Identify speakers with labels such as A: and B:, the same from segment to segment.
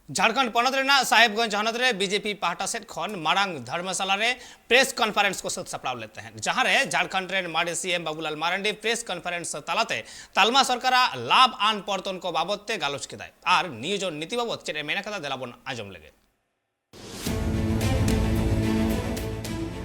A: झारखंड पनत रेना साहेबगंज हनत रे BJP पाहटा set खन मारांग धर्मशाला रे प्रेस कॉन्फ्रेंस को सपड़ाव लेते हैं जहां रे झारखंड रे माडे CM Babulal Marandi press conference तालाते तालमा सरकार लाभ आन परतन को बाबते गालोच केदाय और नियोजन नीति बाबत चेरे मेना कथा देलाबन आजम लगे।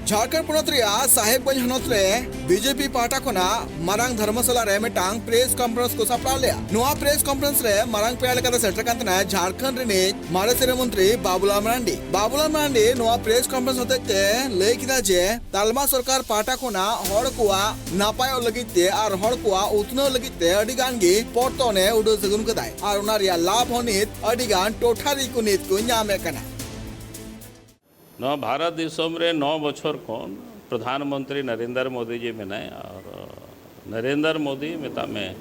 B: झारखंड पनत साहेबगंज हनत रे बीजेपी पाहटा खना मारांग धर्मशाला रे मेटांग प्रेस कॉन्फ्रेंस को सपड़ाव लिया। नोआ प्रेस कॉन्फ्रेंस रे मारांग पेड़ लेका सेटर कांतना झारखंड रे मारे सेरे मंत्री बाबूलाल मारांडी नोआ प्रेस कॉन्फ्रेंस होते ते लय किदा जे तालमा सरकार पाहटा खना हड़ कुआ नापाय लगिते और हड़ कुआ उतनो लगिते अडिगान गे परतने उडो सगुन कदाय और उना रिया लाभ होनित अडिगान टोठारी को नीत को न्यामे कना।
C: नवा भारत दिसम रे 9 बछर कौन प्रधानमंत्री नरेंद्र मोदी जी में नहीं और नरेंद्र मोदी में में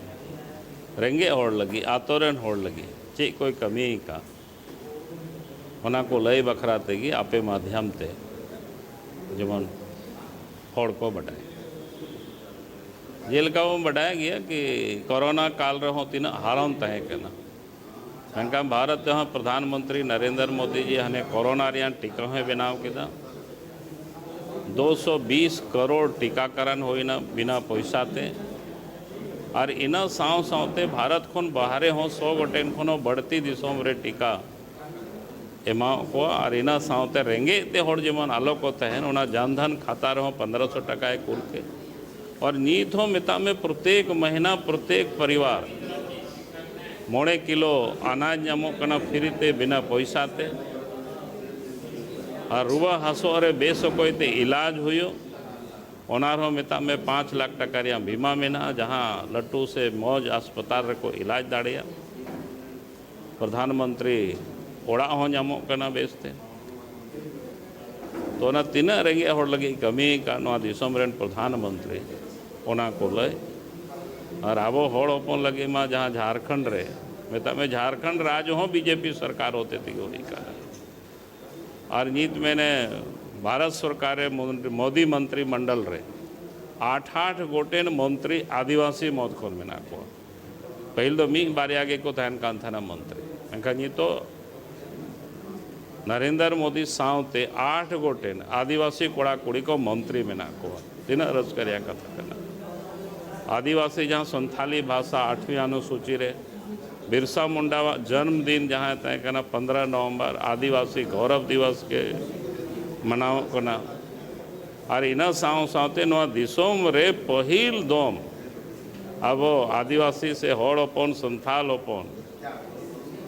C: रेंगे होड़ लगी आतोरन होड़ लगी चे कोई कमी का होना को लय बखरा तेगी आपे माध्यम ते जमन होड़ को बढ़ाए जेल का वो बढ़ाया गया कि कोरोना काल रहो तीन हारन तय करना मैं भारत जहाँ प्रधानमंत्री नरेंद्र मोदी जी हने कोरोना टीका है बनाव के 220 करोड़ टीकाकरण होना बिना पैसा ते और इना साव सावते भारत खन बाहरे हो 100 गोटेन खनो बढ़ती दिसोम रे टीका एमा को और इना सावते रेंगे ते होड़ जेमन आलोक तहन ओना जनधन खाता रहो 1500 टका कुल के और नीत हो मिता में प्रत्येक महीना प्रत्येक परिवार 9 किलो अनाज नामों फ्रीते बिना पैसा ते और रुआ हासो रे बेसकोते इलाज हुयो ओनारो मिता में 5 लाख टका बीमा मेना जहाँ लट्टू से मौज अस्पताल को इलाज दाड़िया प्रधानमंत्री ओड़ा हो नामों बेचते तो ना तीन रेंगे होड़ लगी कमी का नवा दिसम रेन प्रधानमंत्री ओना को लय और आबो होड़ ओपन लगे माँ जहाँ झारखंड रे में झारखंड राज्य हो बीजेपी सरकार होते थी वही का और नीत मैंने भारत सरकार मोदी मंत्रिमंडल रे 8 गोटेन मंत्री आदिवासी मौत खोल में को पहले तो मी बारे आगे को तहन कान था ना मंत्री मैं ये तो नरेंद्र मोदी सावते 8 गोटेन आदिवासी कोड़ा कुड़ी को मंत्री में को तीन रज कर कथा करना आदिवासी जहाँ संथाली भाषा 8वीं अनुसूची रे बिरसा मुंडा जन्मदिन जहाँ तय करना 15 नवंबर आदिवासी गौरव दिवस के मनाव करना और इना साव सावते नवा दिसोम रे पहिल दोम अब आदिवासी से होड़ ओपन संथाल ओपन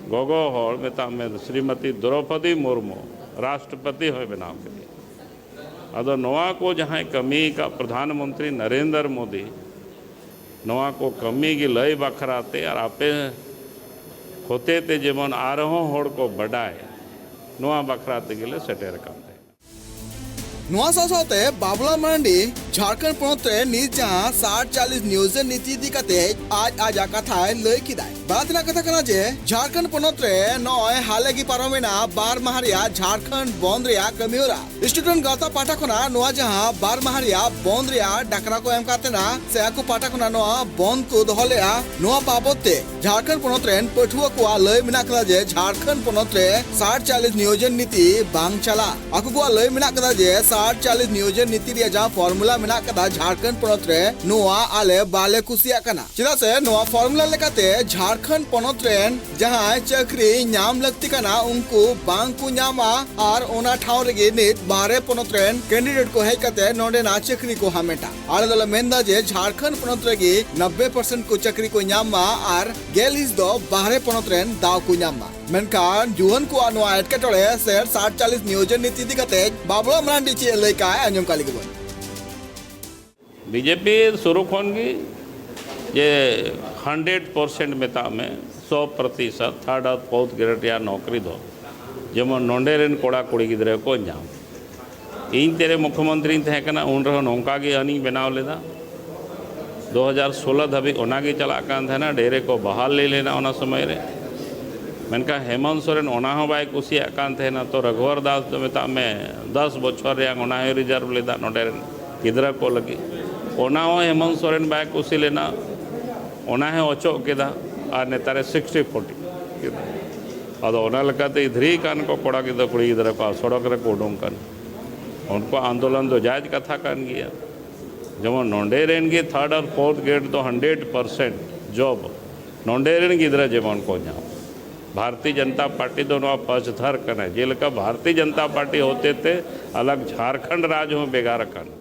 C: गोगो होड़ में श्रीमती द्रौपदी मुर्मू राष्ट्रपति हो बनाव के लिए अदो नवा को जहाँ कमी का प्रधानमंत्री नरेंद्र मोदी नवा को कमी की लय बखराते और आपे होते ते जेमन आरहो होड़ को बढ़ाए नवा बखराते के लिए सेटेर करते
B: नोआ साथे बाबूलाल मारांडी झारखंड पनत रे निज जहां 60-40 नियोजन नीति दिकाते आज कथा लय किदाय बातना कथा कना जे झारखंड पनत रे नय हाले की पारमेना 12 माहरिया झारखंड बंद रिया कमी होरा स्टूडेंट गाता पाठा खना नोआ जहां 12 माहरिया बंद रिया डाकरा को एम कातेना से को पाठा खना नोआ बंद को दोहलेया नोआ बाबते झारखंड पनत रे पठुआ को लय मिना कदा जे झारखंड पनत रे 60-40 नियोजन नीति बांग चला आकु को लय मिना कदा जे 60-40 नियोजन नीति रिया जहां फॉर्मूला मिना कदा झारखंड पनत रे नोआ आले बाले कुसिया कना चिदा से नोआ फॉर्मूला लेकाते झारखंड पनत रे जहां चक्री नाम लगती कना उनको बांग को नामा और ओना ठाव रे नित बारे पनत रे कैंडिडेट को है कते नोडे ना चक्री को हमेटा आले दल मेंदा जे झारखंड पनत रे 90% को चक्री को नामा और गेलिस दो बाहरे पनत रे दाव को नामा मेनकान जुवन को नोआ एटकेटोले से 60-40 नियोजन नीति दिकते बाबूलाल मारांडी चे लयका अंजम काली के
C: बीजेपी शुरू खनगी ये 100% मेता में 100% थर्ड और फोर्थ ग्रेड या नौकरी दो जेमन नोंडेरेन कोड़ा कुड़ी गिद्रे को नाम इन तेरे मुख्यमंत्री तहकना उन रहो नौका की अनी बनाव लेदा 2016 धाबी ओनागी चला कान था ना डेरे को बहाल ले लेना ओना समय रे मेनका हेमंत सोरेन ओना हो बाय कुसिया कान थे ना तो रघुवर दास तो मेता में 10 बछर रे ओना रिजर्व लेदा नोंडेरेन गिद्रा को लगी ओना हो हेमंत सोरेन बाय कुसी लेना ओना है ओचो केदा और नेतारे 60-40 अदो ओना लकाते इधरी कान को कोड़ा गिदो कुड़ी गिदरा को सड़क रे को उडुंग कान उनको आंदोलन तो जायज कथा कान गया जेमन नोंडे रेन की 3rd और 4th ग्रेड तो 100% जॉब नोंडे रेन गिदरा जेमन को नाम भारतीय जनता पार्टी तो नवा पक्षधर कने जेलका भारतीय जनता पार्टी होते थे अलग झारखंड राज्य में बेगार कन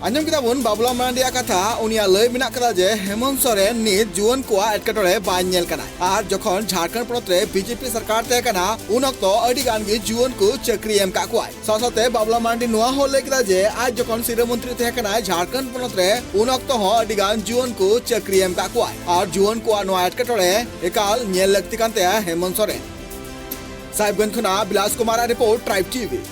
B: आंजम किताबुन बाबुला मारांडिया कथा उनिया लय मिना कदा जे हेमंत सोरेन नित जुवन कोआ एटकेटोरे बाय नेल कना आर जखन झारखंड पोनत रे बीजेपी सरकार ते कना उन अक्तो अडी गान गे जुवन को चक्री एम का कोआय सासाते बाबुला मारांडी नोआ हो लय कदा जे आज जखन सिरे मंत्री ते कना झारखंड पोनत रे उन अक्तो हो अडी गान जुवन को चक्री एम का कोआय आर जुवन कोआ नोआ एटकेटोरे एकाल नेल लगती कानते हेमंत सोरेन साहिबगंज खना Bilas Kumar report tribe TV.